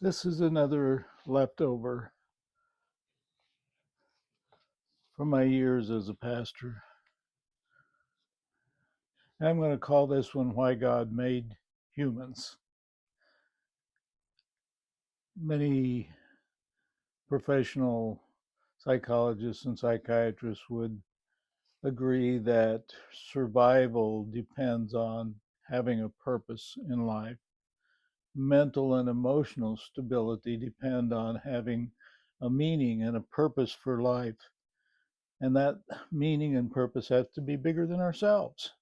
This is another leftover from my years as a pastor. I'm going to call this one Why God Made Humans. Many professional psychologists and psychiatrists would agree that survival depends on having a purpose in life. Mental and emotional stability depend on having a meaning and a purpose for life. And that meaning and purpose has to be bigger than ourselves.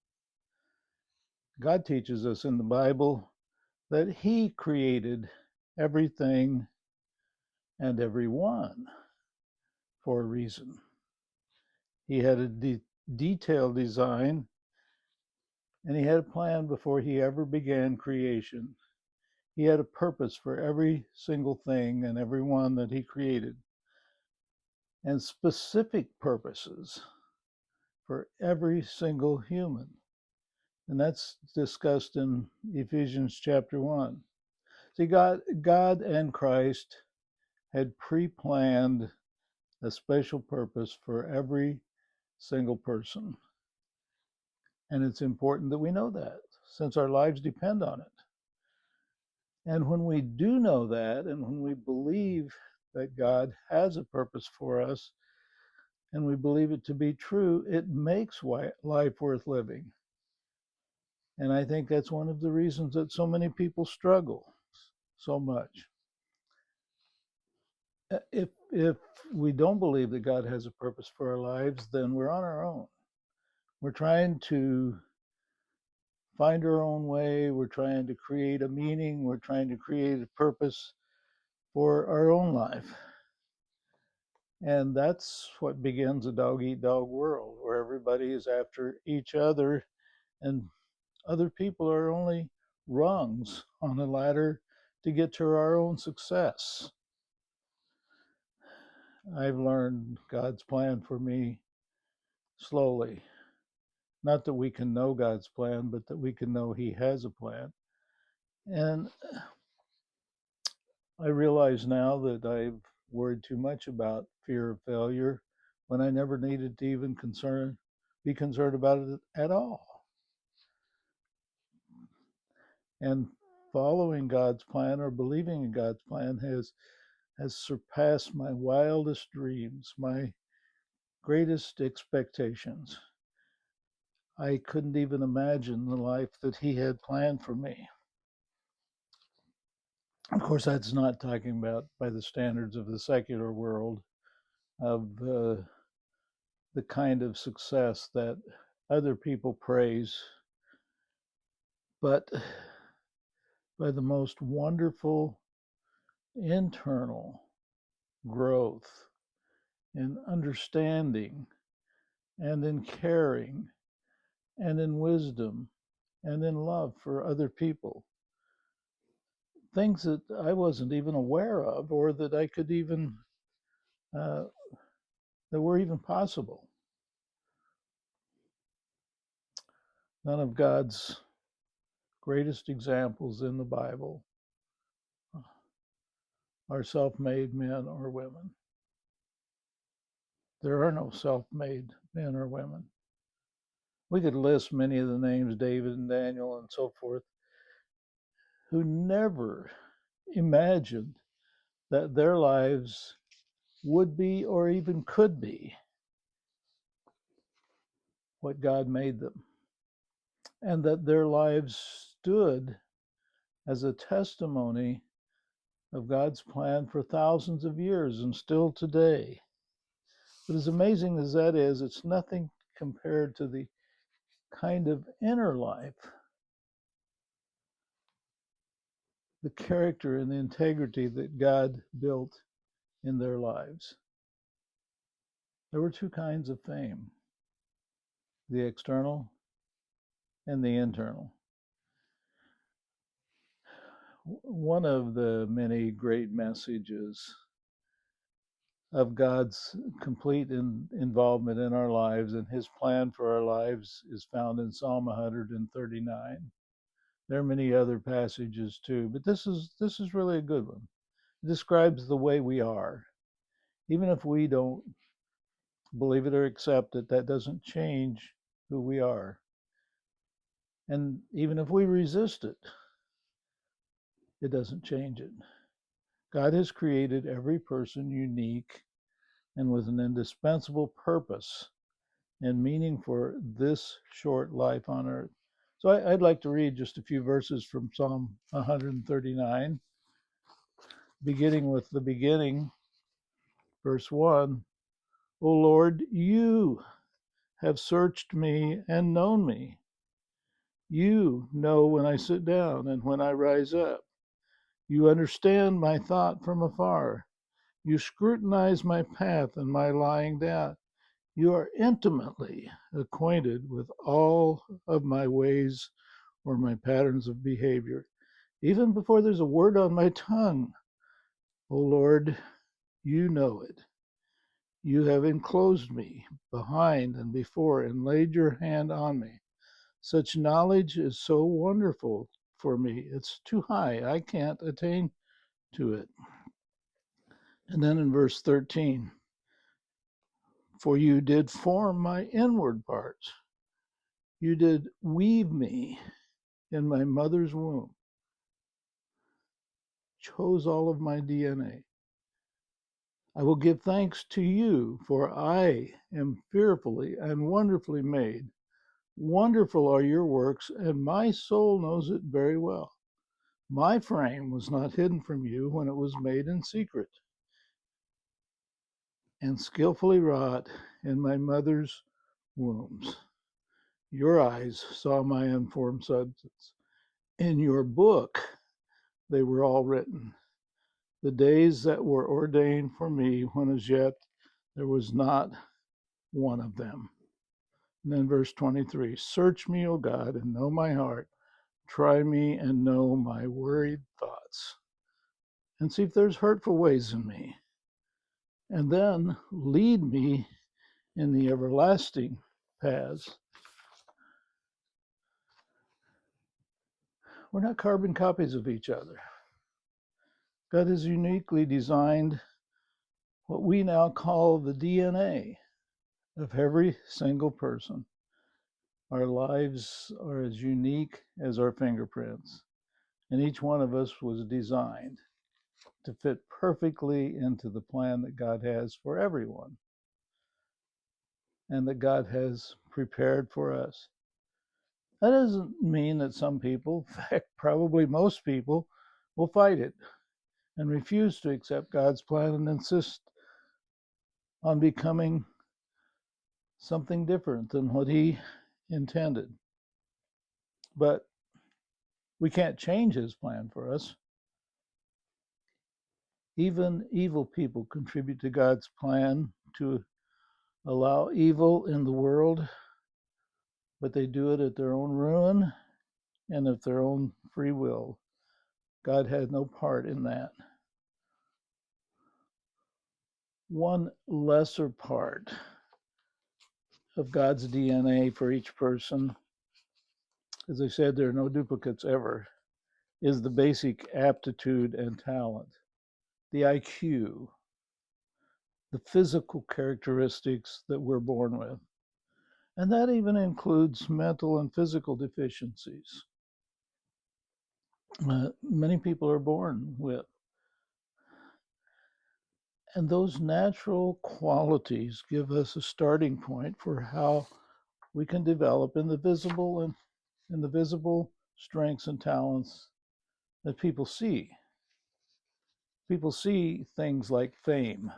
God teaches us in the Bible that He created everything and everyone for a reason. He had a detailed design, and He had a plan before He ever began creation. He had a purpose for every single thing and everyone that He created, and specific purposes for every single human. And that's discussed in Ephesians chapter 1. See, God and Christ had pre-planned a special purpose for every single person. And it's important that we know that, since our lives depend on it. And when we do know that, and when we believe that God has a purpose for us, and we believe it to be true, it makes life worth living. And I think that's one of the reasons that so many people struggle so much. If we don't believe that God has a purpose for our lives, then we're on our own. We're trying to find our own way. We're trying to create a meaning. We're trying to create a purpose for our own life. And that's what begins a dog eat dog world, where everybody is after each other, and other people are only rungs on the ladder to get to our own success. I've learned God's plan for me slowly. Not that we can know God's plan, but that we can know He has a plan. And I realize now that I've worried too much about fear of failure when I never needed to even be concerned about it at all. And following God's plan or believing in God's plan has surpassed my wildest dreams, my greatest expectations. I couldn't even imagine the life that He had planned for me. Of course, that's not talking about by the standards of the secular world, of the kind of success that other people praise, but by the most wonderful internal growth in understanding and in caring and in wisdom and in love for other people. Things that I wasn't even aware of, or that I could even, that were even possible. None of God's greatest examples in the Bible are self-made men or women. There are no self-made men or women. We could list many of the names, David and Daniel and so forth, who never imagined that their lives would be or even could be what God made them, and that their lives stood as a testimony of God's plan for thousands of years and still today. But as amazing as that is, it's nothing compared to the kind of inner life, the character and the integrity that God built in their lives. There were two kinds of fame, the external and the internal. One of the many great messages of God's complete involvement in our lives and His plan for our lives is found in Psalm 139. There are many other passages too, but this is really a good one. It describes the way we are. Even if we don't believe it or accept it, that doesn't change who we are. And even if we resist it, it doesn't change it. God has created every person unique and with an indispensable purpose and meaning for this short life on earth. So I'd like to read just a few verses from Psalm 139, beginning with the beginning, verse 1. O Lord, you have searched me and known me. You know when I sit down and when I rise up. You understand my thought from afar. You scrutinize my path and my lying down. You are intimately acquainted with all of my ways or my patterns of behavior. Even before there's a word on my tongue, O Lord, you know it. You have enclosed me behind and before and laid your hand on me. Such knowledge is so wonderful for me. It's too high. I can't attain to it. And then in verse 13, for you did form my inward parts. You did weave me in my mother's womb, chose all of my DNA. I will give thanks to you, for I am fearfully and wonderfully made. Wonderful are your works, and my soul knows it very well. My frame was not hidden from you when it was made in secret and skillfully wrought in my mother's wombs. Your eyes saw my unformed substance. In your book they were all written, the days that were ordained for me, when as yet there was not one of them. And then verse 23, search me, O God, and know my heart. Try me and know my worried thoughts. And see if there's hurtful ways in me. And then lead me in the everlasting paths. We're not carbon copies of each other. God has uniquely designed what we now call the DNA of every single person. Our lives are as unique as our fingerprints, and each one of us was designed to fit perfectly into the plan that God has for everyone and that God has prepared for us. That doesn't mean that some people, in fact, probably most people, will fight it and refuse to accept God's plan and insist on becoming something different than what He intended. But we can't change His plan for us. Even evil people contribute to God's plan to allow evil in the world, but they do it at their own ruin and of their own free will. God had no part in that. One lesser part of God's DNA for each person, as I said, there are no duplicates ever, is the basic aptitude and talent, the IQ, the physical characteristics that we're born with. And that even includes mental and physical deficiencies. Many people are born with. And those natural qualities give us a starting point for how we can develop in the visible strengths and talents that people see. People see things like fame.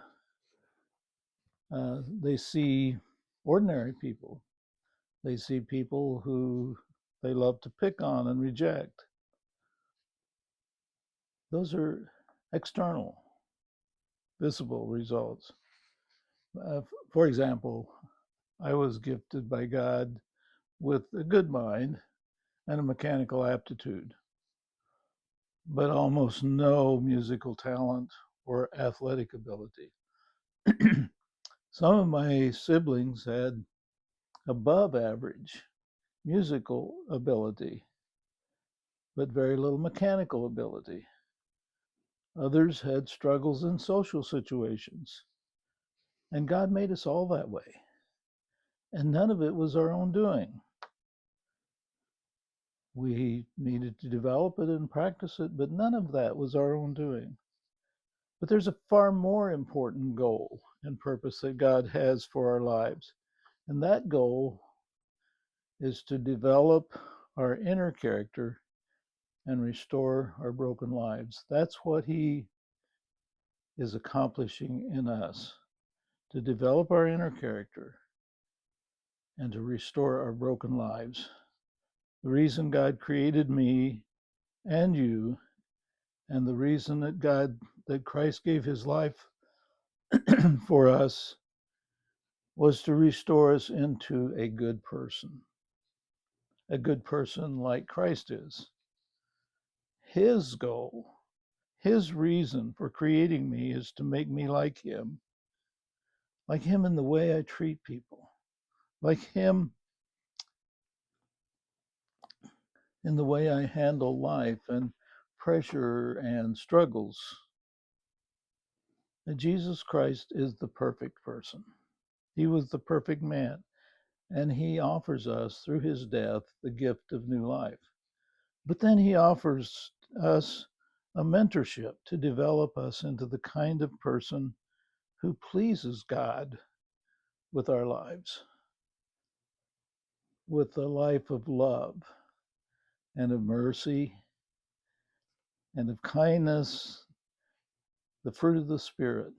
They see ordinary people. They see people who they love to pick on and reject. Those are external, visible results. For example, I was gifted by God with a good mind and a mechanical aptitude, but almost no musical talent or athletic ability. Some of my siblings had above average musical ability, but very little mechanical ability. Others had struggles in social situations. And God made us all that way. And none of it was our own doing. We needed to develop it and practice it, but none of that was our own doing. But there's a far more important goal and purpose that God has for our lives. And that goal is to develop our inner character and restore our broken lives. That's what He is accomplishing in us, to develop our inner character and to restore our broken lives. The reason God created me and you, and the reason that Christ gave His life for us, was to restore us into a good person like Christ is. His goal, His reason for creating me is to make me like Him in the way I treat people, like Him in the way I handle life and pressure and struggles. And Jesus Christ is the perfect person. He was the perfect man, and He offers us through His death the gift of new life. But then He offers us a mentorship to develop us into the kind of person who pleases God with our lives, with a life of love and of mercy and of kindness, the fruit of the Spirit.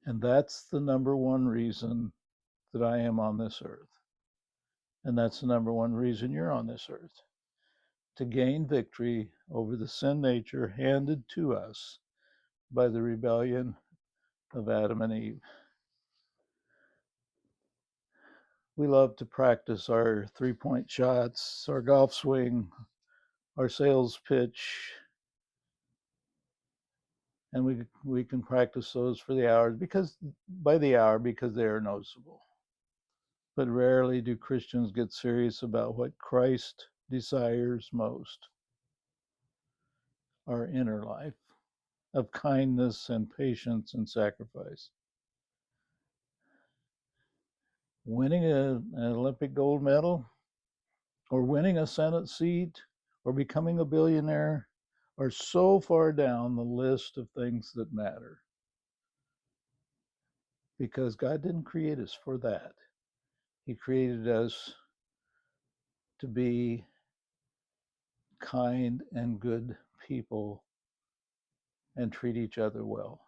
And that's the number one reason that I am on this earth. And that's the number one reason you're on this earth, to gain victory over the sin nature handed to us by the rebellion of Adam and Eve. We love to practice our 3-point shots, our golf swing, our sales pitch, and we can practice those for the hours because they are noticeable. But rarely do Christians get serious about what Christ desires most, our inner life of kindness and patience and sacrifice. Winning an Olympic gold medal, or winning a Senate seat, or becoming a billionaire are so far down the list of things that matter. Because God didn't create us for that. He created us to be kind and good people and treat each other well.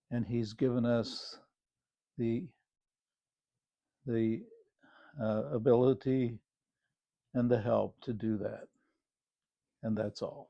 And He's given us the ability and the help to do that. And that's all.